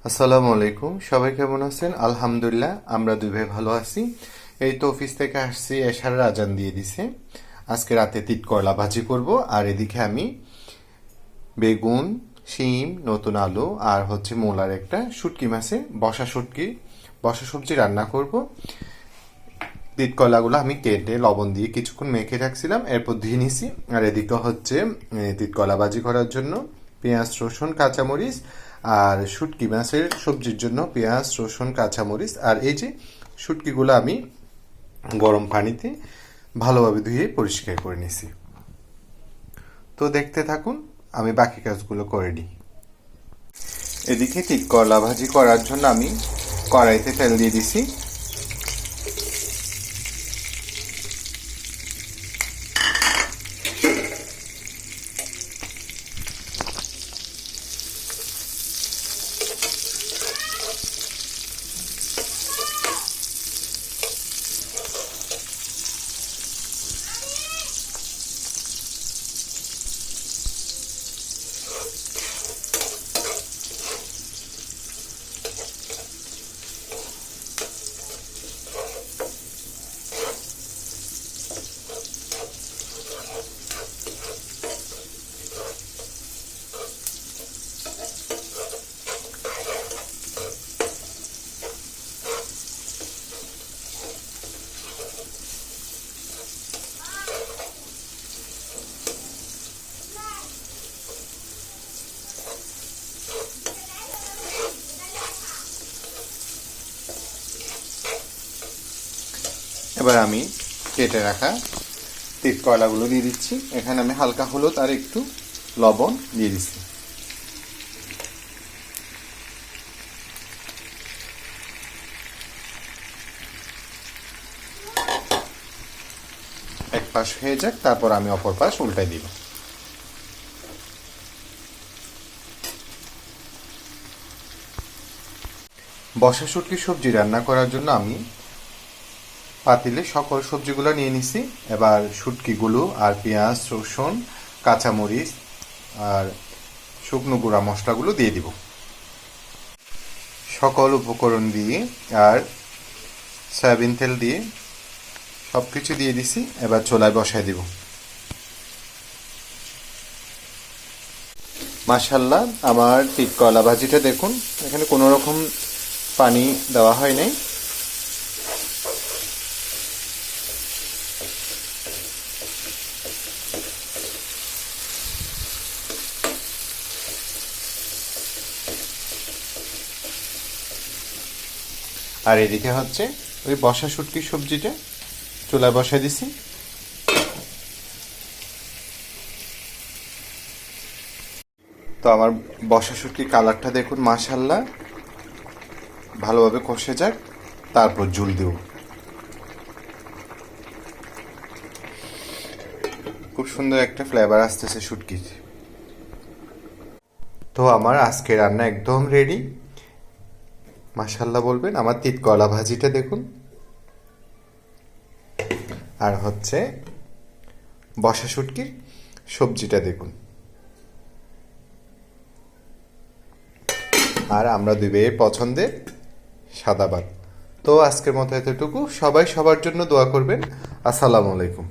আসসালামু আলাইকুম, সবাই কেমন আছেন? আলহামদুলিল্লাহ, আমরা দুই ভাই ভালো আছি। এই তো অফিস থেকে আসছি, এশারের আজান দিয়ে দিছে। আজকে রাতে তিত করলা ভাজি করব, আর এদিকে আমি বেগুন, শিম, নতুন আলু আর মূলার একটা শুটকি মাছে বসা সবজি রান্না করব। তিত কলাগুলো আমি কেটে লবণ দিয়ে কিছুক্ষণ মেখে রাখছিলাম, এরপর ধুয়ে নিছি। আর এদিকে তিত কলা ভাজি করার জন্য পেঁয়াজ, রসুন, কাঁচামরিচ, আর শুটকি মাছের সবজির জন্য পেঁয়াজ, রসুন, কাঁচামরিচ। আর এই যে শুটকিগুলো আমি গরম পানিতে ভালোভাবে ধুয়ে পরিষ্কার করে নিছি। তো দেখতে থাকুন, আমি বাকি কাজগুলো করে নিই। এদিকে তিত করলা ভাজি করার জন্য আমি কড়াইতে তেল দিয়ে দিছি। এবার আমি কেটে রাখা তিত কয়লাগুলো দিয়ে দিচ্ছি। এখানে আমি হালকা হলুদ আর একটু লবণ দিয়ে দিচ্ছি। এক পাশ হয়ে যাক, তারপর আমি অপর পাশ উল্টাই দিব। বসা শুটকি সবজি রান্না করার জন্য আমি পাতিলে সকল সবজিগুলো নিয়ে নিছি। এবার শুটকিগুলো আর পেঁয়াজ, রসুন, কাঁচামরিচ আর শুকনো গুঁড়া মশলাগুলো দিয়ে দিব। সকল উপকরণ দিয়ে আর সয়াবিন তেল দিয়ে সব কিছু দিয়ে দিছি। এবার চুলায় বসায় দিব। মাশাল্লাহ, আমার তিত কলা ভাজিটা দেখুন, এখানে কোনো রকম পানি দেওয়া হয় নাই। আর এদিকে ওই বসা শুটকির সবজিটা চুলায় বসায় দিছি। তো আমার বসা শুটকির কালারটা দেখুন, মাশাল্লাহ, ভালোভাবে কষে যাক, তারপর ঝুল দেব। খুব সুন্দর একটা ফ্লেভার আসতেছে শুটকির। তো আমার আজকে রান্না একদম রেডি। মাশাল্লাহ বলবেন। আমার তিত কলা ভাজিটা দেখুন, আর বসা শুটকির সবজিটা দেখুন। আর আমরা দুই ভাইয়ের পছন্দের সাদা ভাত। তো আজকের মতো এতটুকু। সবাই সবার জন্য দোয়া করবেন। আসসালামু আলাইকুম।